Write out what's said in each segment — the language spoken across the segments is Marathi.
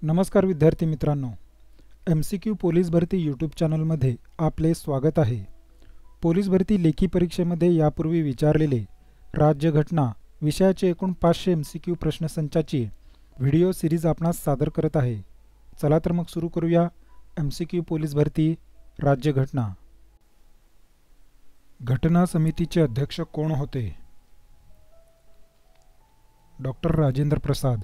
नमस्कार विद्यार्थी मित्रांनो, MCQ पोलीस भरती यूट्यूब चॅनलमध्ये आपले स्वागत आहे। पोलीस भरती लेखी परीक्षेमध्ये यापूर्वी विचारलेले राज्यघटना विषयाचे एकूण 500 MCQ प्रश्नसंचाची व्हिडिओ सिरीज आपणास सादर करत आहे। चला तर मग सुरू करूया MCQ पोलीस भरती राज्यघटना। घटना समितीचे अध्यक्ष कोण होते? डॉक्टर राजेंद्र प्रसाद।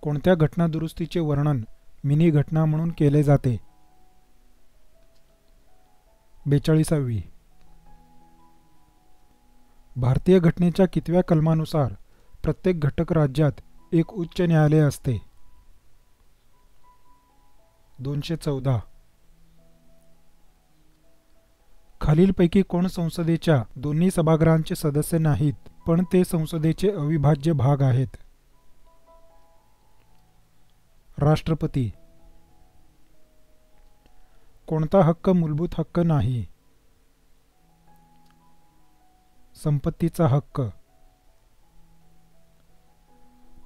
कोणत्या घटना दुरुस्तीचे वर्णन मिनी घटना म्हणून केले जाते? 42वी। भारतीय घटनेच्या कितव्या कलमानुसार प्रत्येक घटक राज्यात एक उच्च न्यायालय असते? 214। खालीलपैकी कोण संसदेच्या दोन्ही सभागृहांचे सदस्य नाहीत पण ते संसदेचे अविभाज्य भाग आहेत? राष्ट्रपती। कोणता हक्क मूलभूत हक्क नाही? संपत्तीचा हक्क।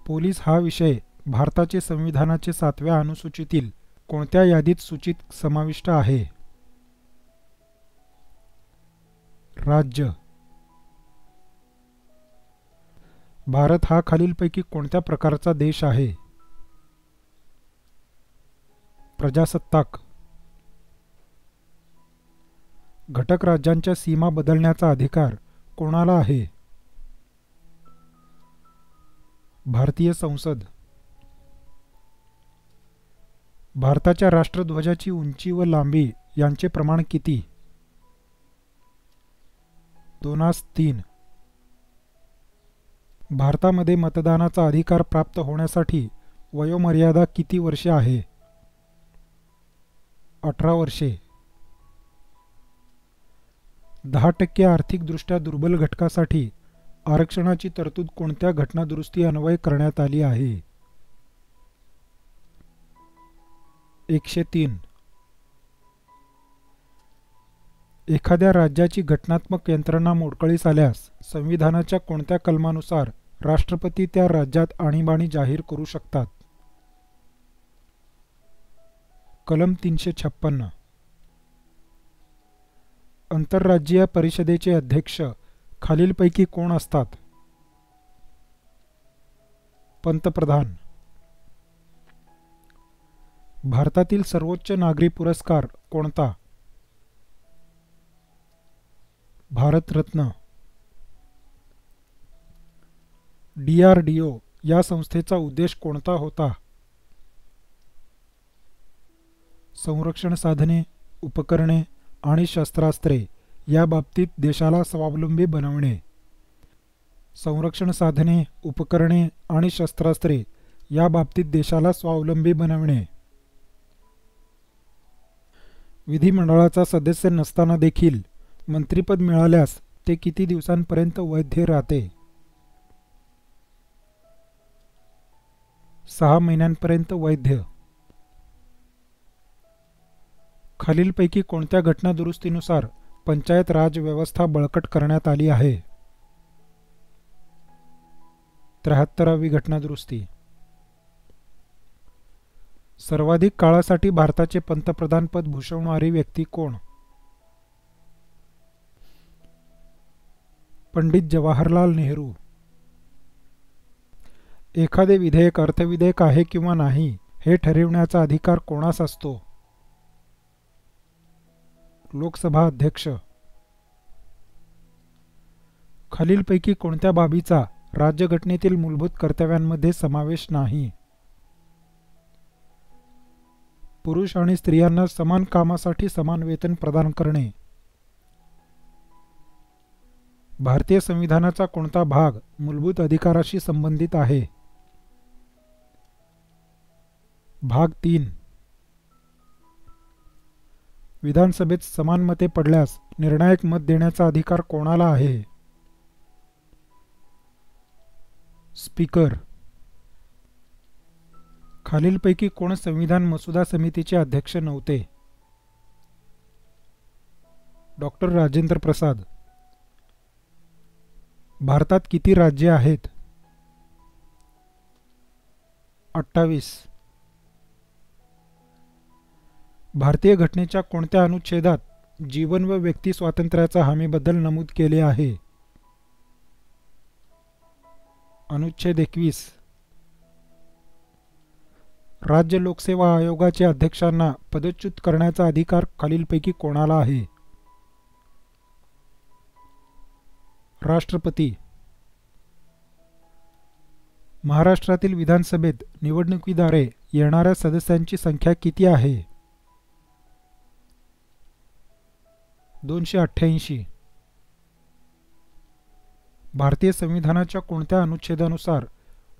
पोलीस हा विषय भारताचे संविधानाचे 7व्या अनुसूचीतील कोणत्या यादीत सूचित समाविष्ट आहे? राज्य। भारत हा खालीलपैकी कोणत्या प्रकारचा देश आहे? प्रजासत्ताक। घटक राज्यांच्या सीमा बदलण्याचा अधिकार कोणाला आहे? भारतीय संसद। भारताच्या राष्ट्रध्वजाची उंची व लांबी यांचे प्रमाण किती? 2:3। भारतामध्ये मतदानाचा अधिकार प्राप्त होण्यासाठी वयोमर्यादा किती वर्षे आहे? 18 वर्षे। 10% आर्थिकदृष्ट्या दुर्बल घटकासाठी आरक्षणाची तरतूद कोणत्या घटना दुरुस्ती अन्वये करण्यात आली आहे? 103। एखाद्या राज्याची घटनात्मक यंत्रणा मोडकळीस आल्यास संविधानाच्या कोणत्या कलमानुसार राष्ट्रपती त्या राज्यात आणीबाणी जाहीर करू शकतात? कलम 356। आंतरराज्यीय परिषदेचे अध्यक्ष खालीलपैकी कोण असतात? पंतप्रधान। भारतातील सर्वोच्च नागरी पुरस्कार कोणता? भारतरत्न। DRDO या संस्थेचा उद्देश कोणता होता? संरक्षण साधने, उपकरणे आणि शस्त्रास्त्रे या बाबतीत देशाला स्वावलंबी बनवणे। संरक्षण साधने, उपकरणे आणि शस्त्रास्त्रे या बाबतीत देशाला स्वावलंबी बनवणे। विधिमंडळाचा सदस्य नसताना देखील मंत्रिपद मिळाल्यास ते किती दिवसांपर्यंत वैध राहते? 6 महिन्यांपर्यंत वैध। खालीलपैकी कोणत्या घटना दुरुस्तीनुसार पंचायत राज व्यवस्था बळकट करण्यात आली आहे? 73वी घटना दुरुस्ती। सर्वाधिक काळासाठी भारताचे पंतप्रधान पद भूषवणारी व्यक्ती कोण? पंडित जवाहरलाल नेहरू। एखादे विधेयक अर्थविधेयक आहे किंवा नाही हे ठरविण्याचा अधिकार कोणास असतो? लोकसभा अध्यक्ष। खालीलपैकी कोणत्या बाबीचा राज्यघटनेतील मूलभूत कर्तव्यांमध्ये समावेश नाही? पुरुष आणि स्त्रियांना समान कामासाठी समान वेतन प्रदान करणे। भारतीय संविधानाचा कोणता भाग मूलभूत अधिकाराशी संबंधित आहे? भाग 3। विधानसभेत समान मते पडल्यास निर्णायक मत देण्याचा अधिकार कोणाला आहे? स्पीकर। खालीलपैकी कोण संविधान मसुदा समितीचे अध्यक्ष नव्हते? डॉक्टर राजेंद्र प्रसाद। भारतात किती राज्ये आहेत? 28. भारतीय घटनेच्या कोणत्या अनुच्छेदात जीवन व व्यक्ती स्वातंत्र्याचा हमीबद्दल नमूद केले आहे? अनुच्छेद 21. राज्य लोकसेवा आयोगाच्या अध्यक्षांना पदच्युत करण्याचा अधिकार खालीलपैकी कोणाला आहे? राष्ट्रपती. महाराष्ट्रातील विधानसभेत निवडणुकीद्वारे येणाऱ्या सदस्यांची संख्या किती आहे? 288. भारतीय संविधानाच्या कोणत्या अनुच्छेदानुसार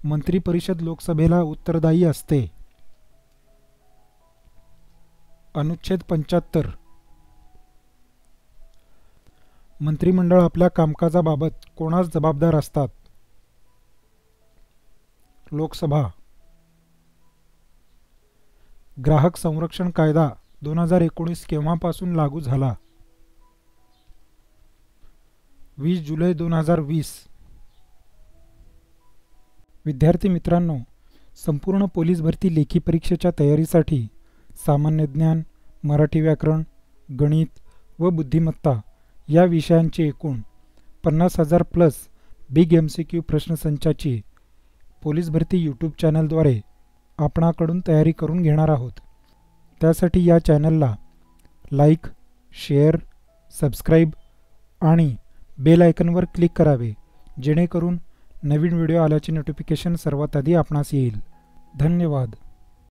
मंत्रिपरिषद लोकसभेला उत्तरदायी असते? अनुच्छेद 75. मंत्रिमंडळ आपल्या कामकाजाबाबत कोणास जबाबदार असतात? लोकसभा. ग्राहक संरक्षण कायदा 2019 केव्हापासून लागू झाला? 20 जुलै 2020. विद्यार्थी मित्रांनो, संपूर्ण पोलीस भरती लेखी परीक्षेच्या तयारीसाठी सामान्य ज्ञान, मराठी व्याकरण, गणित व बुद्धिमत्ता या विषयांचे एकूण 50,000 प्लस बिग MCQ प्रश्नसंचाची पोलीस भरती यूट्यूब चॅनलद्वारे आपणाकडून तयारी करून घेणार आहोत. त्यासाठी या चॅनलला लाईक, शेअर, सबस्क्राईब आणि बेल आयकनवर क्लिक करावे, जेणेकरून नवीन व्हिडिओ आल्याचे नोटिफिकेशन सर्वात आधी आपणास येईल. धन्यवाद.